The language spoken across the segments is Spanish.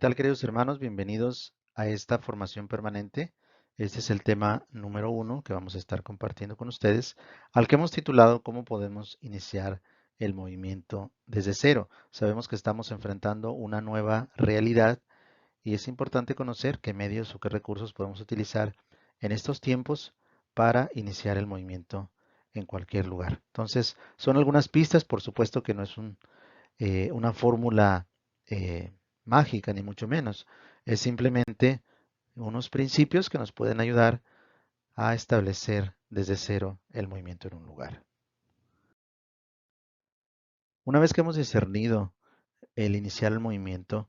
tal, queridos hermanos? Bienvenidos a esta formación permanente. Este es el tema número 1 que vamos a estar compartiendo con ustedes, al que hemos titulado ¿Cómo podemos iniciar el movimiento desde cero? Sabemos que estamos enfrentando una nueva realidad y es importante conocer qué medios o qué recursos podemos utilizar en estos tiempos para iniciar el movimiento en cualquier lugar. Entonces, son algunas pistas, por supuesto que no es una fórmula eh, mágica, ni mucho menos. Es simplemente unos principios que nos pueden ayudar a establecer desde cero el movimiento en un lugar. Una vez que hemos discernido el iniciar el movimiento,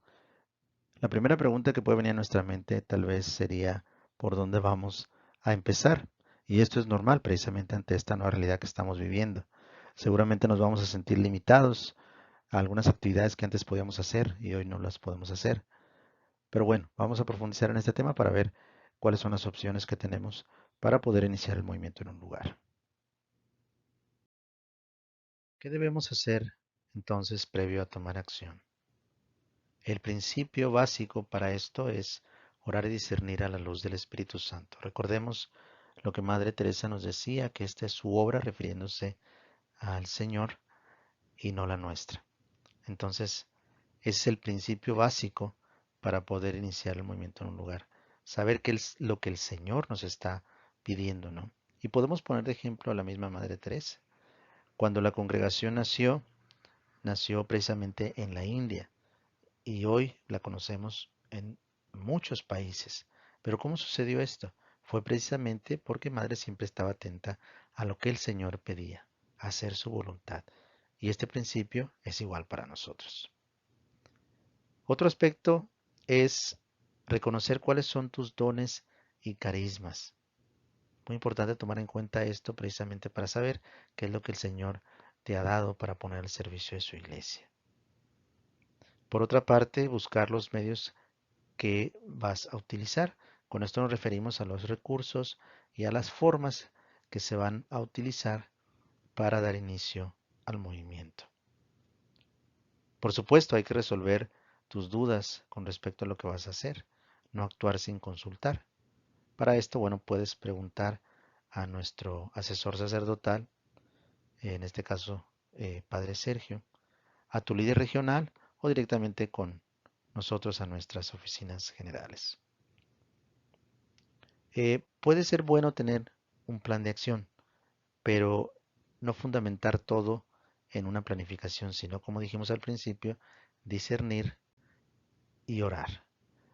la primera pregunta que puede venir a nuestra mente tal vez sería ¿por dónde vamos a empezar? Y esto es normal precisamente ante esta nueva realidad que estamos viviendo. Seguramente nos vamos a sentir limitados a algunas actividades que antes podíamos hacer y hoy no las podemos hacer. Pero bueno, vamos a profundizar en este tema para ver cuáles son las opciones que tenemos para poder iniciar el movimiento en un lugar. ¿Qué debemos hacer entonces previo a tomar acción? El principio básico para esto es orar y discernir a la luz del Espíritu Santo. Recordemos lo que Madre Teresa nos decía, que esta es su obra refiriéndose al Señor y no la nuestra. Entonces, ese es el principio básico para poder iniciar el movimiento en un lugar. Saber qué es lo que el Señor nos está pidiendo, ¿no? Y podemos poner de ejemplo a la misma Madre Teresa. Cuando la congregación nació precisamente en la India y hoy la conocemos en muchos países. Pero ¿cómo sucedió esto? Fue precisamente porque Madre siempre estaba atenta a lo que el Señor pedía, hacer su voluntad. Y este principio es igual para nosotros. Otro aspecto es reconocer cuáles son tus dones y carismas. Muy importante tomar en cuenta esto precisamente para saber qué es lo que el Señor te ha dado para poner al servicio de su iglesia. Por otra parte, buscar los medios que vas a utilizar. Con esto nos referimos a los recursos y a las formas que se van a utilizar para dar inicio al movimiento. Por supuesto, hay que resolver tus dudas con respecto a lo que vas a hacer, no actuar sin consultar. Para esto, bueno, puedes preguntar a nuestro asesor sacerdotal, en este caso, Padre Sergio, a tu líder regional o directamente con nosotros a nuestras oficinas generales. Puede ser bueno tener un plan de acción, pero no fundamentar todo en una planificación, sino, como dijimos al principio, discernir y orar.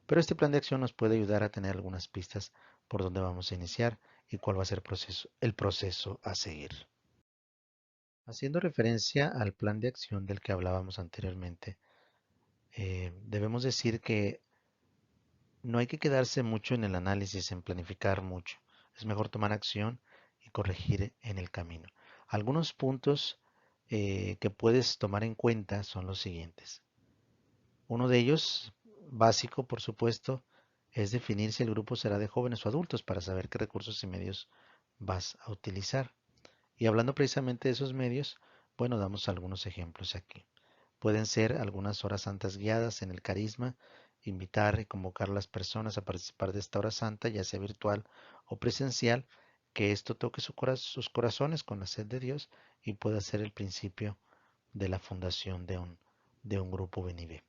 Pero este plan de acción nos puede ayudar a tener algunas pistas por dónde vamos a iniciar y cuál va a ser el proceso a seguir. Haciendo referencia al plan de acción del que hablábamos anteriormente, debemos decir que no hay que quedarse mucho en el análisis, en planificar mucho. Es mejor tomar acción y corregir en el camino. Algunos puntos que puedes tomar en cuenta son los siguientes. Uno de ellos, básico por supuesto, es definir si el grupo será de jóvenes o adultos para saber qué recursos y medios vas a utilizar. Y hablando precisamente de esos medios, bueno, damos algunos ejemplos aquí. Pueden ser algunas horas santas guiadas en el carisma, invitar y convocar a las personas a participar de esta hora santa, ya sea virtual o presencial, que esto toque sus corazones con la sed de Dios y pueda ser el principio de la fundación de un grupo Benivé.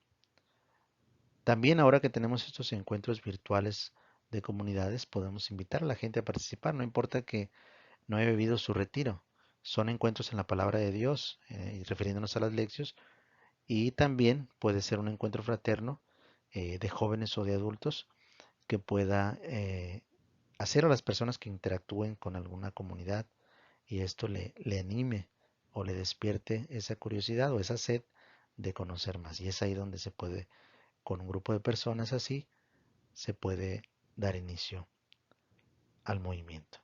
También ahora que tenemos estos encuentros virtuales de comunidades, podemos invitar a la gente a participar, no importa que no haya vivido su retiro. Son encuentros en la palabra de Dios, y refiriéndonos a las lecciones, y también puede ser un encuentro fraterno de jóvenes o de adultos que pueda hacer a las personas que interactúen con alguna comunidad y esto le anime o le despierte esa curiosidad o esa sed de conocer más. Y es ahí donde se puede, con un grupo de personas así, se puede dar inicio al movimiento.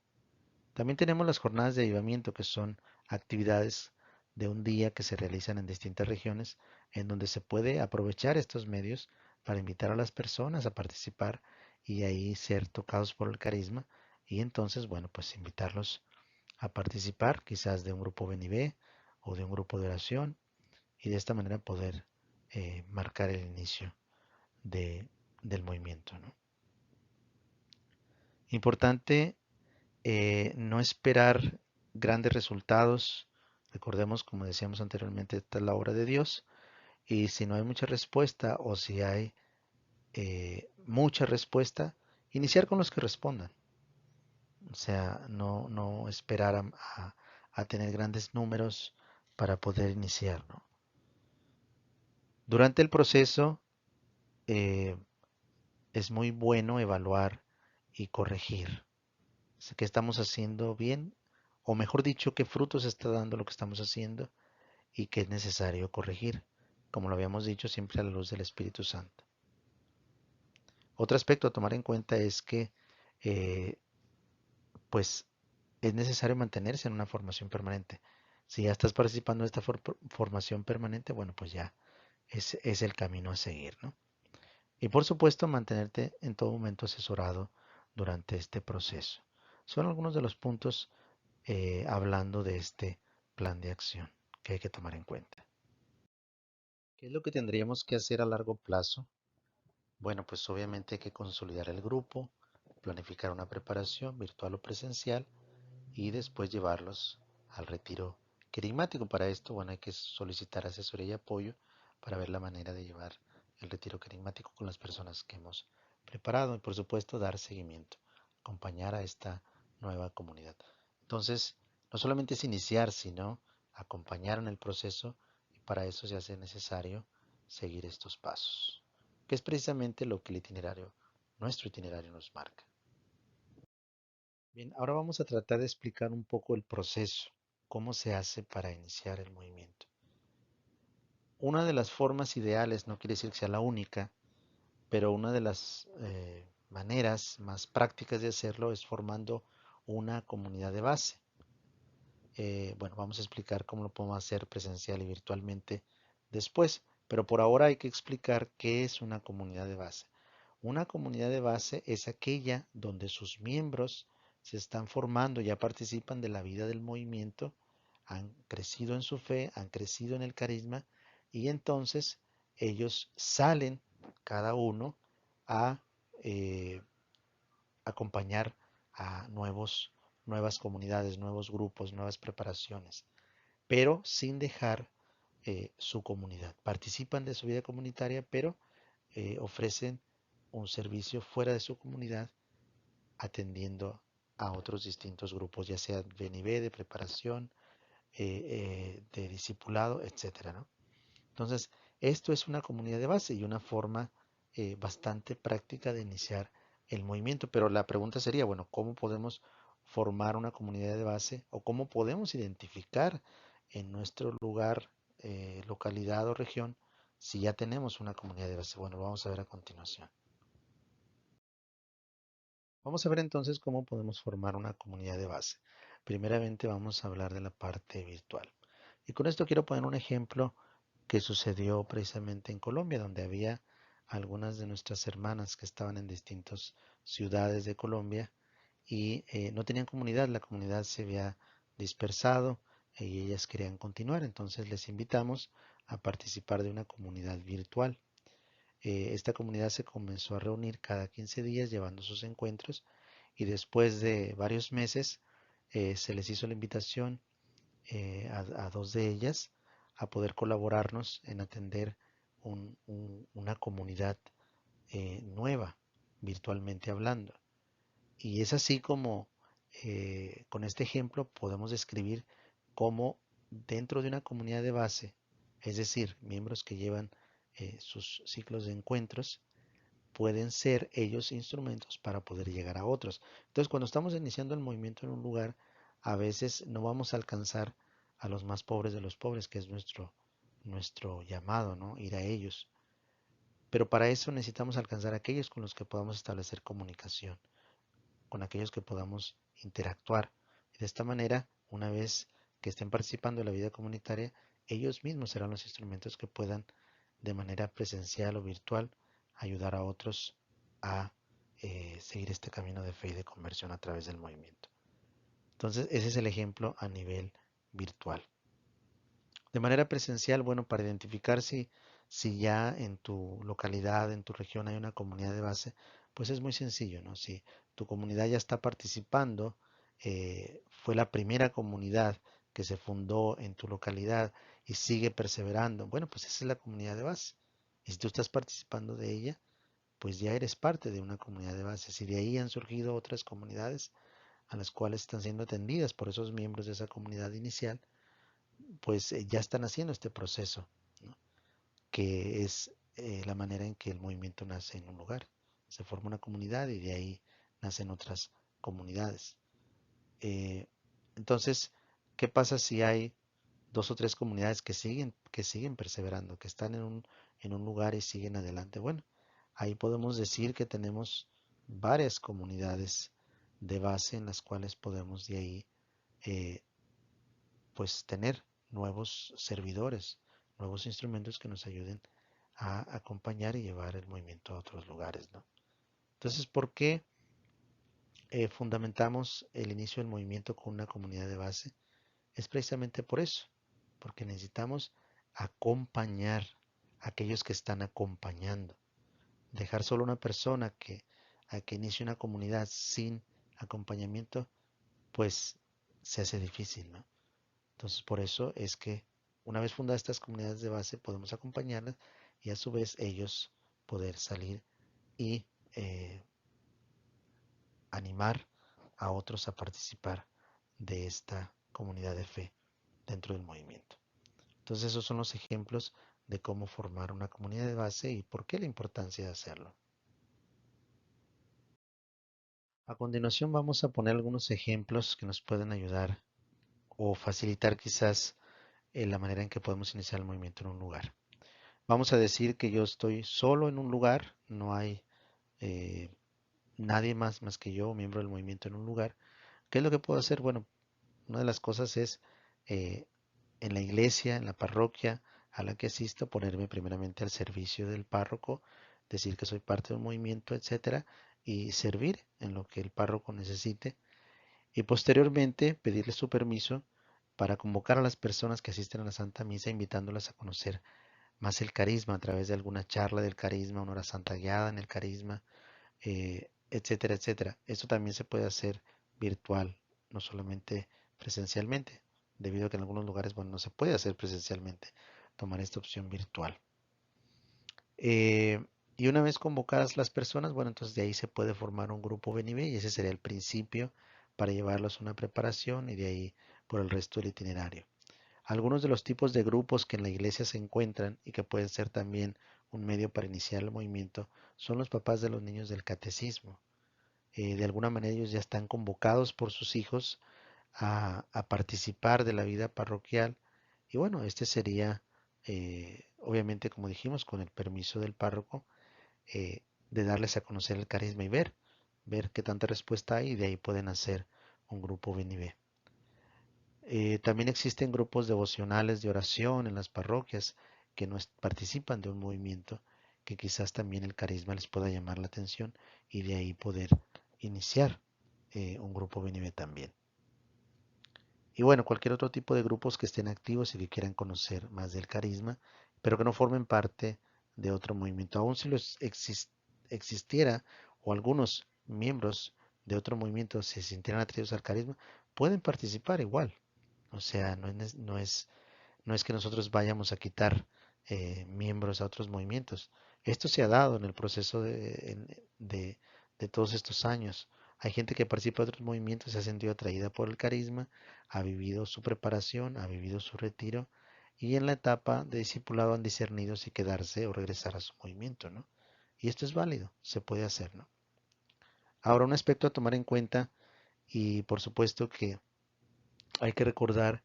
También tenemos las jornadas de avivamiento, que son actividades de un día que se realizan en distintas regiones, en donde se puede aprovechar estos medios para invitar a las personas a participar y ahí ser tocados por el carisma y entonces, bueno, pues invitarlos a participar quizás de un grupo Benivé o de un grupo de oración y de esta manera poder marcar el inicio de, del movimiento, ¿no? Importante no esperar grandes resultados. Recordemos, como decíamos anteriormente, esta es la obra de Dios. Y si no hay mucha respuesta o si hay mucha respuesta, iniciar con los que respondan. O sea, no esperar a tener grandes números para poder iniciar, ¿no? Durante el proceso eh, es muy bueno evaluar y corregir. ¿Qué estamos haciendo bien? O mejor dicho, qué frutos está dando lo que estamos haciendo y qué es necesario corregir, como lo habíamos dicho, siempre a la luz del Espíritu Santo. Otro aspecto a tomar en cuenta es que eh, pues es necesario mantenerse en una formación permanente. Si ya estás participando en esta formación permanente, bueno, pues ya es el camino a seguir, ¿no? Y por supuesto, mantenerte en todo momento asesorado durante este proceso. Son algunos de los puntos hablando de este plan de acción que hay que tomar en cuenta. ¿Qué es lo que tendríamos que hacer a largo plazo? Bueno, pues obviamente hay que consolidar el grupo, planificar una preparación virtual o presencial y después llevarlos al retiro querigmático. Para esto, bueno, hay que solicitar asesoría y apoyo para ver la manera de llevar el retiro querigmático con las personas que hemos preparado y por supuesto dar seguimiento, acompañar a esta nueva comunidad. Entonces, no solamente es iniciar, sino acompañar en el proceso y para eso se hace necesario seguir estos pasos, que es precisamente lo que el itinerario, nuestro itinerario nos marca. Bien, ahora vamos a tratar de explicar un poco el proceso, cómo se hace para iniciar el movimiento. Una de las formas ideales, no quiere decir que sea la única, pero una de las maneras más prácticas de hacerlo es formando una comunidad de base. Bueno, vamos a explicar cómo lo podemos hacer presencial y virtualmente después, pero por ahora hay que explicar qué es una comunidad de base. Una comunidad de base es aquella donde sus miembros se están formando, ya participan de la vida del movimiento, han crecido en su fe, han crecido en el carisma y entonces ellos salen cada uno a eh, acompañar a nuevas comunidades, nuevos grupos, nuevas preparaciones, pero sin dejar su comunidad. Participan de su vida comunitaria, pero ofrecen un servicio fuera de su comunidad atendiendo a otros distintos grupos, ya sea de nivel, de preparación, de discipulado, etcétera, ¿no? Entonces, esto es una comunidad de base y una forma bastante práctica de iniciar el movimiento. Pero la pregunta sería, bueno, ¿cómo podemos formar una comunidad de base o cómo podemos identificar en nuestro lugar, localidad o región si ya tenemos una comunidad de base? Bueno, lo vamos a ver a continuación. Vamos a ver entonces cómo podemos formar una comunidad de base. Primeramente vamos a hablar de la parte virtual. Y con esto quiero poner un ejemplo que sucedió precisamente en Colombia, donde había algunas de nuestras hermanas que estaban en distintas ciudades de Colombia y no tenían comunidad, la comunidad se había dispersado y ellas querían continuar, entonces les invitamos a participar de una comunidad virtual. Esta comunidad se comenzó a reunir cada 15 días llevando sus encuentros y después de varios meses se les hizo la invitación a dos de ellas a poder colaborarnos en atender una comunidad nueva, virtualmente hablando. Y es así como con este ejemplo podemos describir cómo dentro de una comunidad de base, es decir, miembros que llevan sus ciclos de encuentros, pueden ser ellos instrumentos para poder llegar a otros. Entonces, cuando estamos iniciando el movimiento en un lugar, a veces no vamos a alcanzar a los más pobres de los pobres, que es nuestro llamado, ¿no? Ir a ellos. Pero para eso necesitamos alcanzar a aquellos con los que podamos establecer comunicación, con aquellos que podamos interactuar. Y de esta manera, una vez que estén participando en la vida comunitaria, ellos mismos serán los instrumentos que puedan, de manera presencial o virtual, ayudar a otros a seguir este camino de fe y de conversión a través del movimiento. Entonces, ese es el ejemplo a nivel virtual. De manera presencial, bueno, para identificar si Si ya en tu localidad, en tu región hay una comunidad de base, pues es muy sencillo, ¿no? Si tu comunidad ya está participando, fue la primera comunidad que se fundó en tu localidad y sigue perseverando, bueno, pues esa es la comunidad de base. Y si tú estás participando de ella, pues ya eres parte de una comunidad de base. Si de ahí han surgido otras comunidades a las cuales están siendo atendidas por esos miembros de esa comunidad inicial, pues ya están haciendo este proceso, ¿no? Que es la manera en que el movimiento nace en un lugar. Se forma una comunidad y de ahí nacen otras comunidades. Eh, entonces, ¿qué pasa si hay dos o tres comunidades que siguen perseverando, que están en un lugar y siguen adelante? Bueno, ahí podemos decir que tenemos varias comunidades de base en las cuales podemos de ahí eh, pues tener nuevos servidores, nuevos instrumentos que nos ayuden a acompañar y llevar el movimiento a otros lugares, ¿no? Entonces, ¿por qué fundamentamos el inicio del movimiento con una comunidad de base? Es precisamente por eso, porque necesitamos acompañar a aquellos que están acompañando. Dejar solo una persona a que inicie una comunidad sin acompañamiento, pues se hace difícil, ¿no? Entonces, por eso es que una vez fundadas estas comunidades de base, podemos acompañarlas y a su vez ellos poder salir y eh, animar a otros a participar de esta comunidad de fe dentro del movimiento. Entonces, esos son los ejemplos de cómo formar una comunidad de base y por qué la importancia de hacerlo. A continuación vamos a poner algunos ejemplos que nos pueden ayudar o facilitar quizás la manera en que podemos iniciar el movimiento en un lugar. Vamos a decir que yo estoy solo en un lugar, no hay eh, nadie más que yo, miembro del movimiento en un lugar. ¿Qué es lo que puedo hacer? Bueno, una de las cosas es eh, en la iglesia, en la parroquia a la que asisto, ponerme primeramente al servicio del párroco, decir que soy parte de un movimiento, etcétera, y servir en lo que el párroco necesite. Y posteriormente pedirle su permiso para convocar a las personas que asisten a la Santa Misa, invitándolas a conocer más el carisma a través de alguna charla del carisma, una hora santa guiada en el carisma, etcétera, etcétera. Esto también se puede hacer virtual, no solamente presencialmente, debido a que en algunos lugares, bueno, no se puede hacer presencialmente, tomar esta opción virtual. Eh, y una vez convocadas las personas, bueno, entonces de ahí se puede formar un grupo BNB y ese sería el principio para llevarlos a una preparación y de ahí por el resto del itinerario. Algunos de los tipos de grupos que en la iglesia se encuentran y que pueden ser también un medio para iniciar el movimiento son los papás de los niños del catecismo. De alguna manera ellos ya están convocados por sus hijos a participar de la vida parroquial y bueno, este sería obviamente como dijimos con el permiso del párroco eh, de darles a conocer el carisma y ver qué tanta respuesta hay y de ahí pueden hacer un grupo ven y ve. También existen grupos devocionales de oración en las parroquias que no participan de un movimiento, que quizás también el carisma les pueda llamar la atención y de ahí poder iniciar un grupo BNB también. Y bueno, cualquier otro tipo de grupos que estén activos y que quieran conocer más del carisma, pero que no formen parte de otro movimiento. Aún si existiera o algunos miembros de otro movimiento se sintieran atraídos al carisma, pueden participar igual. O sea, no es que nosotros vayamos a quitar miembros a otros movimientos. Esto se ha dado en el proceso de todos estos años. Hay gente que participa de otros movimientos, se ha sentido atraída por el carisma, ha vivido su preparación, ha vivido su retiro y en la etapa de discipulado han discernido si quedarse o regresar a su movimiento, ¿no? Y esto es válido, se puede hacer, ¿no? Ahora, un aspecto a tomar en cuenta y por supuesto que hay que recordar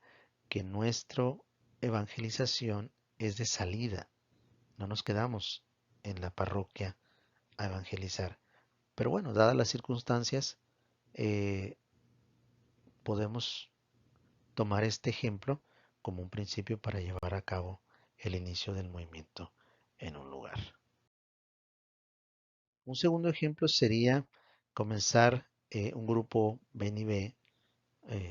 que nuestra evangelización es de salida. No nos quedamos en la parroquia a evangelizar. Pero bueno, dadas las circunstancias, eh, podemos tomar este ejemplo como un principio para llevar a cabo el inicio del movimiento en un lugar. Un segundo ejemplo sería comenzar un grupo BNB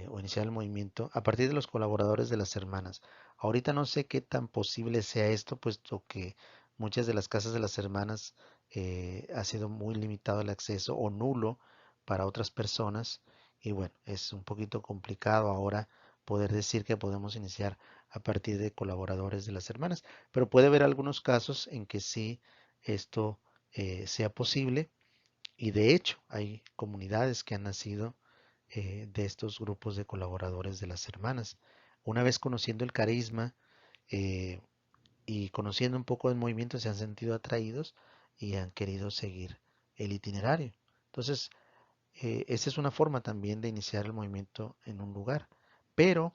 o iniciar el movimiento a partir de los colaboradores de las hermanas. Ahorita no sé qué tan posible sea esto, puesto que muchas de las casas de las hermanas ha sido muy limitado el acceso o nulo para otras personas. Y bueno, es un poquito complicado ahora poder decir que podemos iniciar a partir de colaboradores de las hermanas, pero puede haber algunos casos en que sí esto sea posible y de hecho hay comunidades que han nacido de estos grupos de colaboradores de las hermanas. Una vez conociendo el carisma eh, y conociendo un poco del movimiento, se han sentido atraídos y han querido seguir el itinerario. Entonces, esa es una forma también de iniciar el movimiento en un lugar. Pero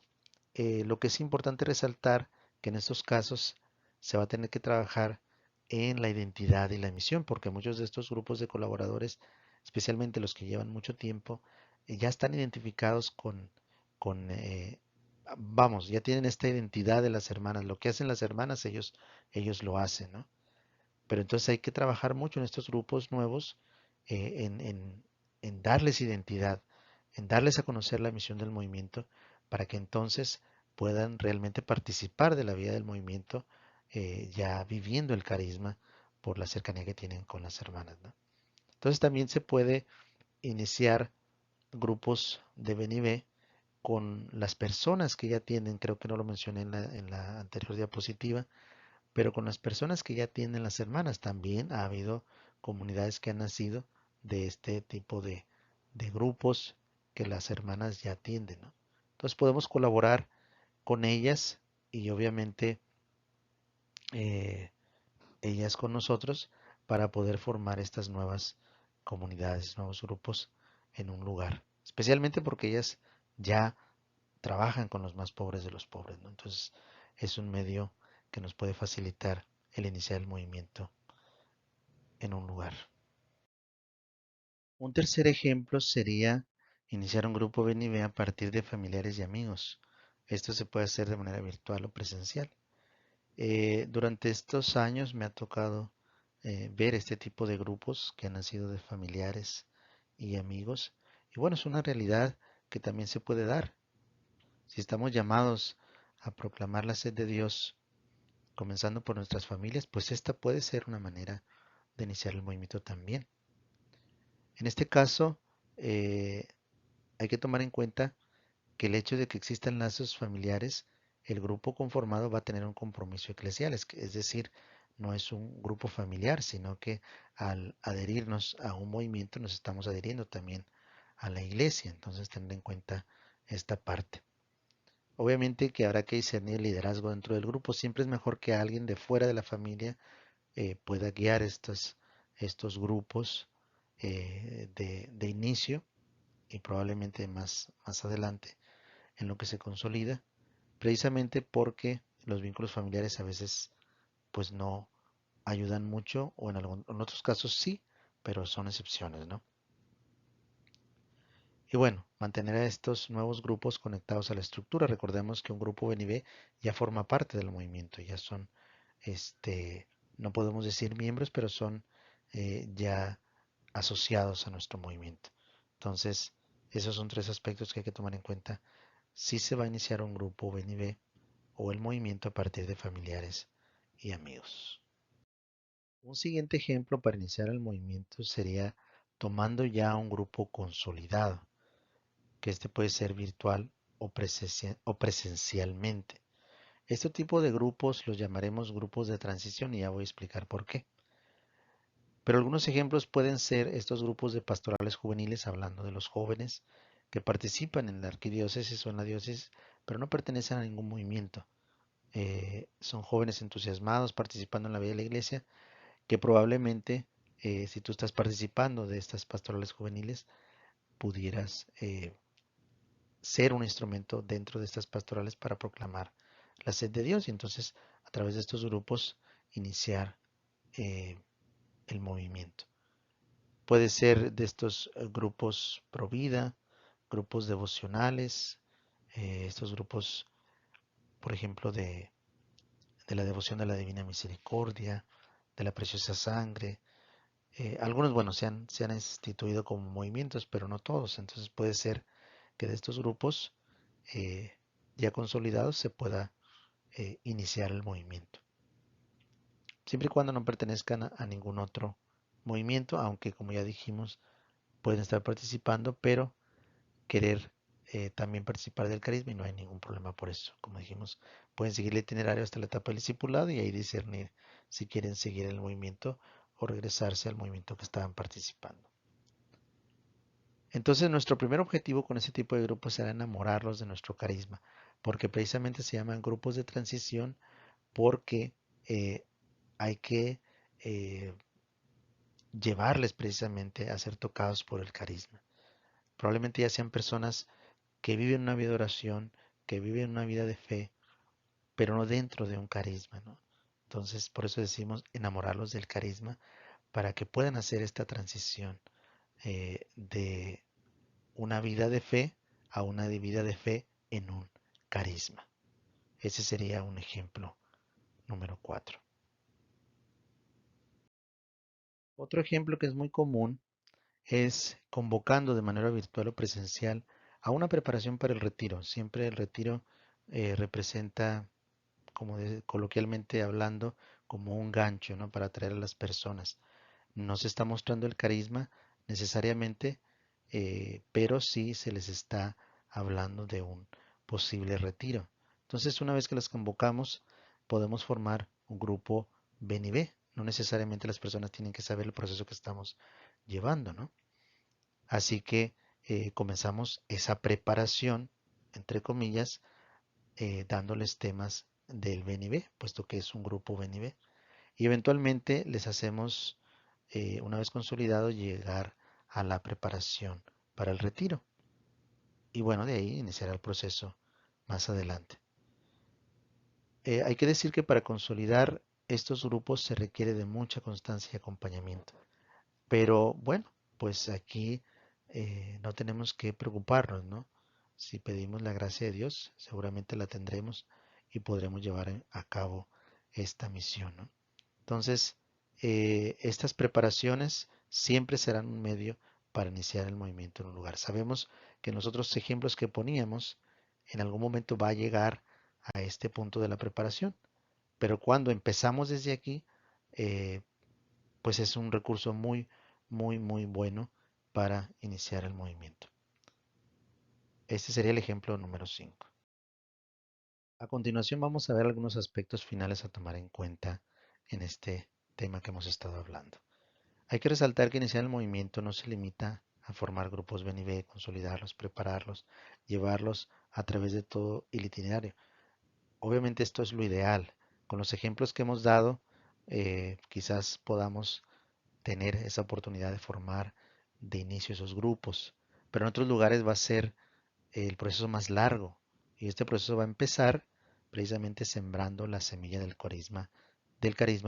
lo que es importante resaltar que en estos casos se va a tener que trabajar en la identidad y la misión, porque muchos de estos grupos de colaboradores, especialmente los que llevan mucho tiempo, ya están identificados con vamos, ya tienen esta identidad de las hermanas. Lo que hacen las hermanas, ellos lo hacen, ¿no? Pero entonces hay que trabajar mucho en estos grupos nuevos, en darles identidad, en darles a conocer la misión del movimiento, para que entonces puedan realmente participar de la vida del movimiento, ya viviendo el carisma por la cercanía que tienen con las hermanas, ¿no? Entonces también se puede iniciar grupos de BNB con las personas que ya tienen, creo que no lo mencioné en la anterior diapositiva, pero con las personas que ya tienen las hermanas también ha habido comunidades que han nacido de este tipo de grupos que las hermanas ya atienden, ¿no? Entonces podemos colaborar con ellas y obviamente eh, ellas con nosotros para poder formar estas nuevas comunidades, nuevos grupos en un lugar. Especialmente porque ellas ya trabajan con los más pobres de los pobres, ¿no? Entonces es un medio que nos puede facilitar el iniciar el movimiento en un lugar. Un tercer ejemplo sería iniciar un grupo BNB a partir de familiares y amigos. Esto se puede hacer de manera virtual o presencial. Durante estos años me ha tocado ver este tipo de grupos que han nacido de familiares y amigos. Y bueno, es una realidad que también se puede dar. Si estamos llamados a proclamar la sed de Dios, comenzando por nuestras familias, pues esta puede ser una manera de iniciar el movimiento también. En este caso, eh, hay que tomar en cuenta que el hecho de que existan lazos familiares, el grupo conformado va a tener un compromiso eclesial, es decir, no es un grupo familiar, sino que al adherirnos a un movimiento nos estamos adhiriendo también a la iglesia, entonces tener en cuenta esta parte. Obviamente que habrá que discernir el liderazgo dentro del grupo, siempre es mejor que alguien de fuera de la familia pueda guiar estos grupos de inicio y probablemente más adelante en lo que se consolida, precisamente porque los vínculos familiares a veces pues no ayudan mucho o en otros casos sí, pero son excepciones, ¿no? Y bueno, mantener a estos nuevos grupos conectados a la estructura. Recordemos que un grupo BNB ya forma parte del movimiento, ya son, este, no podemos decir miembros, pero son ya asociados a nuestro movimiento. Entonces, esos son tres aspectos que hay que tomar en cuenta si se va a iniciar un grupo BNB o el movimiento a partir de familiares y amigos. Un siguiente ejemplo para iniciar el movimiento sería tomando ya un grupo consolidado, que este puede ser virtual o presencialmente. Este tipo de grupos los llamaremos grupos de transición y ya voy a explicar por qué. Pero algunos ejemplos pueden ser estos grupos de pastorales juveniles, hablando de los jóvenes que participan en la arquidiócesis o en la diócesis, pero no pertenecen a ningún movimiento. Son jóvenes entusiasmados participando en la vida de la iglesia, que probablemente, si tú estás participando de estas pastorales juveniles, pudieras ser un instrumento dentro de estas pastorales para proclamar la sed de Dios y entonces a través de estos grupos iniciar eh, el movimiento. Puede ser de estos grupos pro vida, grupos devocionales, estos grupos, por ejemplo, de la devoción de la Divina Misericordia, de la Preciosa Sangre. Algunos, bueno, se han instituido como movimientos, pero no todos. Entonces puede ser que de estos grupos eh, ya consolidados se pueda iniciar el movimiento. Siempre y cuando no pertenezcan a ningún otro movimiento, aunque como ya dijimos, pueden estar participando, pero querer también participar del carisma y no hay ningún problema por eso. Como dijimos, pueden seguir el itinerario hasta la etapa del discipulado y ahí discernir si quieren seguir el movimiento o regresarse al movimiento que estaban participando. Entonces, nuestro primer objetivo con ese tipo de grupos será enamorarlos de nuestro carisma, porque precisamente se llaman grupos de transición porque eh, hay que eh, llevarles precisamente a ser tocados por el carisma. Probablemente ya sean personas que viven una vida de oración, que viven una vida de fe, pero no dentro de un carisma, ¿no? Entonces, por eso decimos enamorarlos del carisma para que puedan hacer esta transición de una vida de fe a una vida de fe en un carisma. Ese sería un ejemplo número 4. Otro ejemplo que es muy común es convocando de manera virtual o presencial a una preparación para el retiro. Siempre el retiro representa, coloquialmente hablando, como un gancho, ¿no? Para atraer a las personas. No se está mostrando el carisma necesariamente, pero sí se les está hablando de un posible retiro. Entonces, una vez que las convocamos, podemos formar un grupo Ven y Ve. No necesariamente las personas tienen que saber el proceso que estamos llevando, ¿no? Así que comenzamos esa preparación, entre comillas, dándoles temas del BNB, puesto que es un grupo BNB. Y eventualmente les hacemos, una vez consolidado, llegar a la preparación para el retiro. Y bueno, de ahí iniciará el proceso más adelante. Hay que decir que para consolidar estos grupos se requiere de mucha constancia y acompañamiento. Pero bueno, pues aquí no tenemos que preocuparnos, ¿no? Si pedimos la gracia de Dios, seguramente la tendremos y podremos llevar a cabo esta misión, ¿no? Entonces, estas preparaciones siempre serán un medio para iniciar el movimiento en un lugar. Sabemos que en los otros ejemplos que poníamos, en algún momento va a llegar a este punto de la preparación, pero cuando empezamos desde aquí, eh, pues es un recurso muy, muy, muy bueno para iniciar el movimiento. Este sería el ejemplo número 5. A continuación vamos a ver algunos aspectos finales a tomar en cuenta en este tema que hemos estado hablando. Hay que resaltar que iniciar el movimiento no se limita a formar grupos ven y ve, consolidarlos, prepararlos, llevarlos a través de todo el itinerario. Obviamente esto es lo ideal. Con los ejemplos que hemos dado, quizás podamos tener esa oportunidad de formar de inicio esos grupos. Pero en otros lugares va a ser el proceso más largo y este proceso va a empezar precisamente sembrando la semilla del carisma,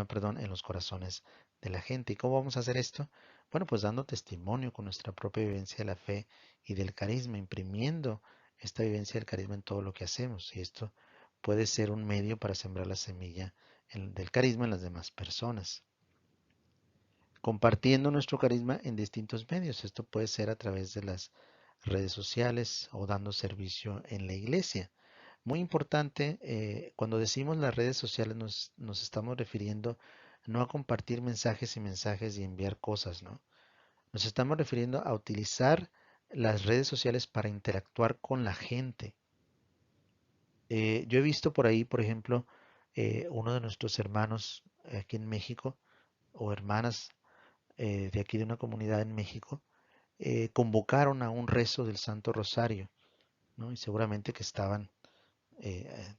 perdón, en los corazones de la gente. ¿Y cómo vamos a hacer esto? Bueno, pues dando testimonio con nuestra propia vivencia de la fe y del carisma, imprimiendo esta vivencia del carisma en todo lo que hacemos. Y esto puede ser un medio para sembrar la semilla del carisma en las demás personas compartiendo nuestro carisma en distintos medios. Esto puede ser a través de las redes sociales o dando servicio en la iglesia. Muy importante, cuando decimos las redes sociales nos estamos refiriendo no a compartir mensajes y mensajes y enviar cosas, ¿no? Nos estamos refiriendo a utilizar las redes sociales para interactuar con la gente. Yo he visto por ahí, por ejemplo, uno de nuestros hermanos aquí en México o hermanas de aquí de una comunidad en México, convocaron a un rezo del Santo Rosario, ¿no? Y seguramente que estaban eh,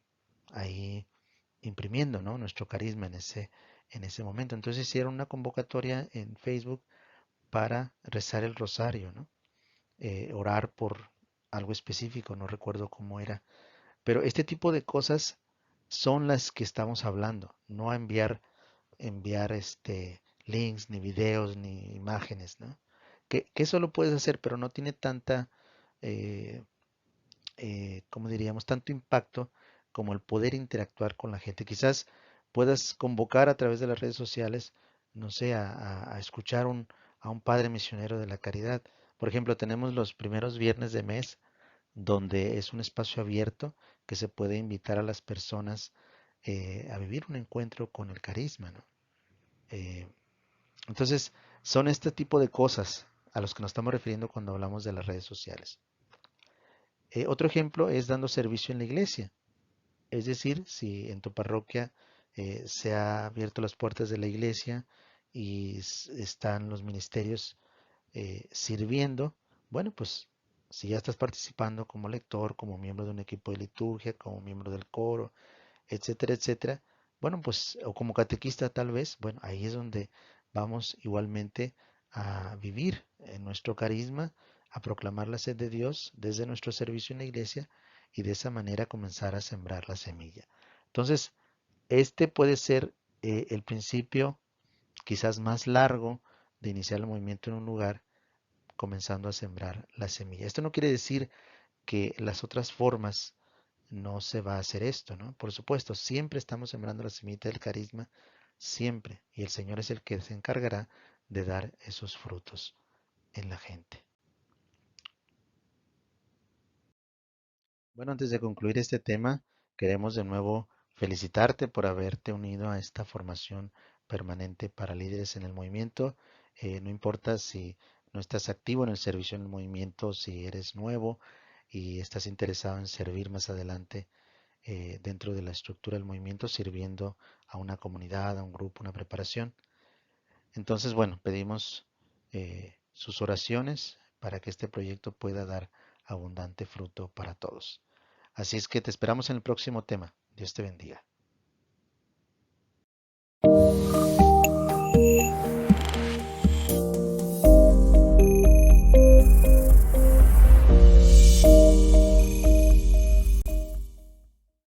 ahí imprimiendo, ¿no? Nuestro carisma en ese momento. Entonces hicieron una convocatoria en Facebook para rezar el rosario, ¿no? Orar por algo específico, no recuerdo cómo era. Pero este tipo de cosas son las que estamos hablando, no a enviar links, ni videos, ni imágenes, ¿no? Que eso lo puedes hacer, pero no tiene tanta, eh, como diríamos, tanto impacto como el poder interactuar con la gente. Quizás puedas convocar a través de las redes sociales, no sé, a escuchar a un padre misionero de la caridad. Por ejemplo, tenemos los primeros viernes de mes, donde es un espacio abierto que se puede invitar a las personas. a vivir un encuentro con el carisma, ¿no? Eh, entonces, son este tipo de cosas a los que nos estamos refiriendo cuando hablamos de las redes sociales. Otro ejemplo es dando servicio en la iglesia. Es decir, si en tu parroquia se ha abierto las puertas de la iglesia y están los ministerios sirviendo, bueno, pues si ya estás participando como lector, como miembro de un equipo de liturgia, como miembro del coro, etcétera, etcétera, bueno, pues, o como catequista tal vez, bueno, ahí es donde vamos igualmente a vivir en nuestro carisma, a proclamar la sed de Dios desde nuestro servicio en la iglesia y de esa manera comenzar a sembrar la semilla. Entonces, este puede ser el principio quizás más largo de iniciar el movimiento en un lugar, comenzando a sembrar la semilla. Esto no quiere decir que las otras formas no se va a hacer esto, ¿no? Por supuesto, siempre estamos sembrando la semilla del carisma, siempre, y el Señor es el que se encargará de dar esos frutos en la gente. Bueno, antes de concluir este tema, queremos de nuevo felicitarte por haberte unido a esta formación permanente para líderes en el movimiento. No importa si no estás activo en el servicio en el movimiento, si eres nuevo y estás interesado en servir más adelante dentro de la estructura del movimiento, sirviendo a una comunidad, a un grupo, una preparación. Entonces, bueno, pedimos sus oraciones para que este proyecto pueda dar abundante fruto para todos. Así es que te esperamos en el próximo tema. Dios te bendiga.